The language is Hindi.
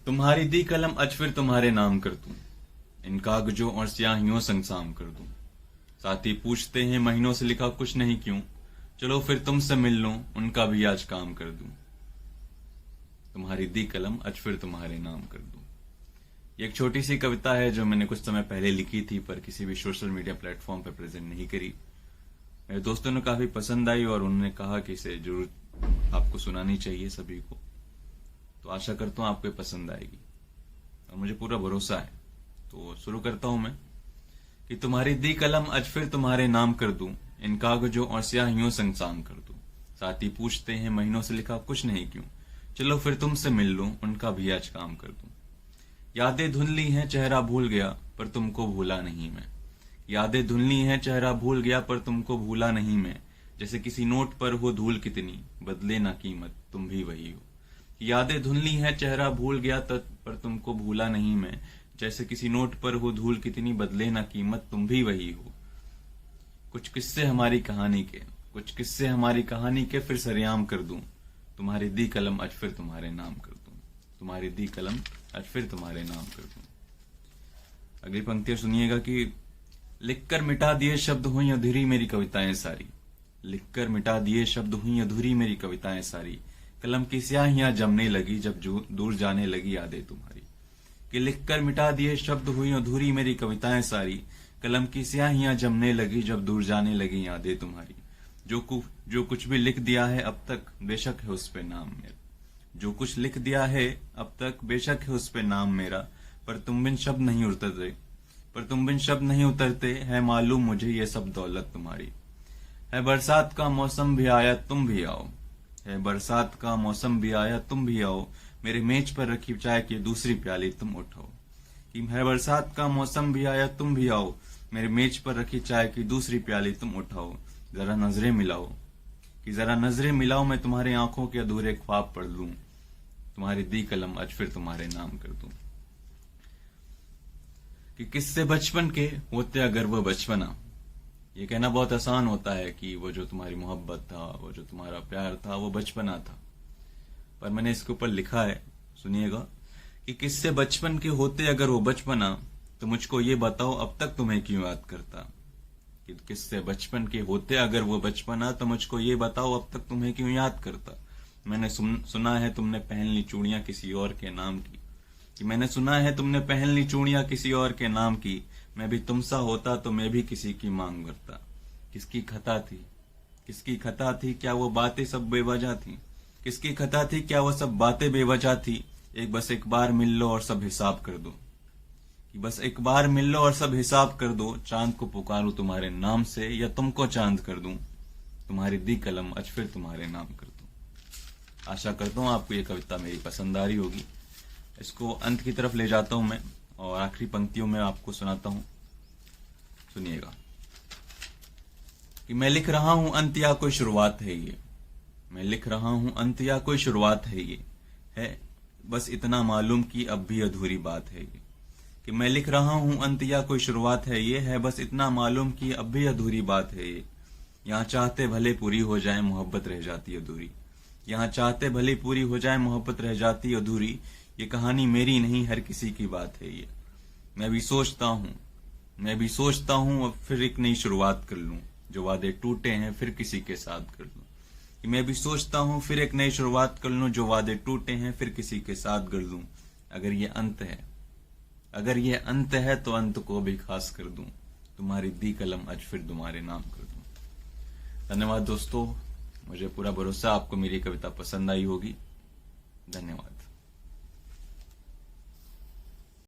तुम्हारी दी कलम अज फिर तुम्हारे नाम कर दूं, इन कागजों और स्याहियों संग साम कर दूं। साथी पूछते हैं महीनों से लिखा कुछ नहीं क्यों, चलो फिर तुमसे मिल लूं, उनका भी आज काम कर दूं। तुम्हारी दी कलम अज फिर तुम्हारे नाम कर दूं। ये एक छोटी सी कविता है जो मैंने कुछ समय पहले लिखी थी, पर किसी भी सोशल मीडिया प्लेटफॉर्म पर प्रेजेंट नहीं करी। मेरे दोस्तों ने काफी पसंद आई और उन्होंने कहा कि इसे जरूर आपको सुनानी चाहिए सभी को। तो आशा करता हूं आपको ये पसंद आएगी और मुझे पूरा भरोसा है। तो शुरू करता हूं मैं कि तुम्हारी दी कलम अज फिर तुम्हारे नाम कर दूं, इन कागजों और स्याहियों संग साम कर दूं। साथी पूछते हैं महीनों से लिखा कुछ नहीं क्यों, चलो फिर तुमसे मिल लूं, उनका भी आज काम कर दूं। यादें धुंधली हैं चेहरा भूल गया, पर तुमको भूला नहीं मैं। यादें धुंधली हैं चेहरा भूल गया, पर तुमको भूला नहीं मैं। जैसे किसी नोट पर हो धूल कितनी, बदले ना कीमत तुम भी वही हो। यादें धुंधली हैं चेहरा भूल गया, पर तुमको भूला नहीं मैं। जैसे किसी नोट पर हो धूल कितनी, बदले ना कीमत तुम भी वही हो। कुछ किस्से हमारी कहानी के, कुछ किस्से हमारी कहानी के फिर सरेआम कर दूं। तुम्हारी दी कलम आज फिर तुम्हारे नाम कर दूं। तुम्हारी दी कलम आज फिर तुम्हारे नाम कर दूं। अगली पंक्तियां सुनिएगा कि लिखकर मिटा दिए शब्द हुई अधूरी मेरी कविताएं सारी। लिखकर मिटा दिए शब्द हुई अधूरी मेरी कविताएं सारी। कलम की स्याहियां जमने लगी जब दूर जाने लगी यादें तुम्हारी। कि लिखकर मिटा दिए शब्द हुई अधूरी मेरी कविताएं सारी। कलम की स्याहियां जमने लगी जब दूर जाने लगी यादें तुम्हारी। जो कुछ भी लिख दिया है अब तक बेशक है उस पे नाम मेरा। जो कुछ लिख दिया है अब तक बेशक है उस पे नाम मेरा। पर तुम बिन शब्द नहीं उतरते, पर तुम बिन शब्द नहीं उतरते, है मालूम मुझे ये सब दौलत तुम्हारी। है बरसात का मौसम भी आया तुम भी आओ। है बरसात का मौसम भी आया तुम भी आओ। मेरे मेज पर रखी चाय की दूसरी प्याली तुम उठाओ। कि है बरसात का मौसम भी आया तुम भी आओ। मेरे मेज पर रखी चाय की दूसरी प्याली तुम उठाओ। जरा नजरें मिलाओ, कि जरा नजरें मिलाओ, मैं तुम्हारी आंखों के अधूरे ख्वाब पढ़ लूं। तुम्हारी दी कलम आज फिर तुम्हारे नाम कर दूं। कि किससे बचपन के होते अगर वो बचपना। ये कहना बहुत आसान होता है कि वो जो तुम्हारी मोहब्बत था, वो जो तुम्हारा प्यार था, वो बचपना था। पर मैंने इसके ऊपर लिखा है, सुनिएगा, कि किससे बचपन के होते अगर वो बचपना, तो मुझको ये बताओ अब तक तुम्हें क्यों याद करता। कि किससे बचपन के होते अगर वो बचपना, तो मुझको ये बताओ अब तक तुम्हें क्यों याद करता। मैंने सुना है तुमने पहन ली चूड़ियां किसी और के नाम की। कि मैंने सुना है तुमने पहन ली चूड़ियां किसी और के नाम की। मैं भी तुमसा होता तो मैं भी किसी की मांग करता। किसकी खता थी, किसकी खता थी, क्या वो बातें सब बेवजह थी। किसकी खता थी, क्या वो सब बातें बेवजह थी। बस एक बार मिल लो और सब हिसाब कर दो। कि बस एक बार मिल लो और सब हिसाब कर दो। चांद को पुकारूं तुम्हारे नाम से, या तुमको चांद कर दूं। तुम्हारी दी कलम आज फिर तुम्हारे नाम कर दूं। आशा करता हूं आपको ये कविता मेरी पसंद आ रही होगी। इसको अंत की तरफ ले जाता हूं मैं और आखिरी पंक्तियों में आपको सुनाता हूं, सुनिएगा। कि मैं लिख रहा हूं अंत या कोई शुरुआत है ये। मैं लिख रहा हूं अंत या कोई शुरुआत है ये। है बस इतना मालूम कि अब भी अधूरी बात है ये। कि मैं लिख रहा हूं अंत या कोई शुरुआत है ये। है बस इतना मालूम कि अब भी अधूरी बात है ये। यहाँ चाहते भले पूरी हो जाए मोहब्बत रह जाती अधूरी। यहाँ चाहते भले पूरी हो जाए मोहब्बत रह जाती अधूरी। ये कहानी मेरी नहीं हर किसी की बात है ये। मैं भी सोचता हूँ अब फिर एक नई शुरुआत कर लूं। जो वादे टूटे हैं फिर किसी के साथ कर लूं। कि मैं भी सोचता हूँ फिर एक नई शुरुआत कर लूं। जो वादे टूटे हैं फिर किसी के साथ कर लूं। अगर ये अंत है, अगर ये अंत है तो अंत को भी खास कर दूं। तुम्हारी दी कलम आज फिर तुम्हारे नाम कर दूं। धन्यवाद दोस्तों, मुझे पूरा भरोसा आपको मेरी कविता पसंद आई होगी। धन्यवाद।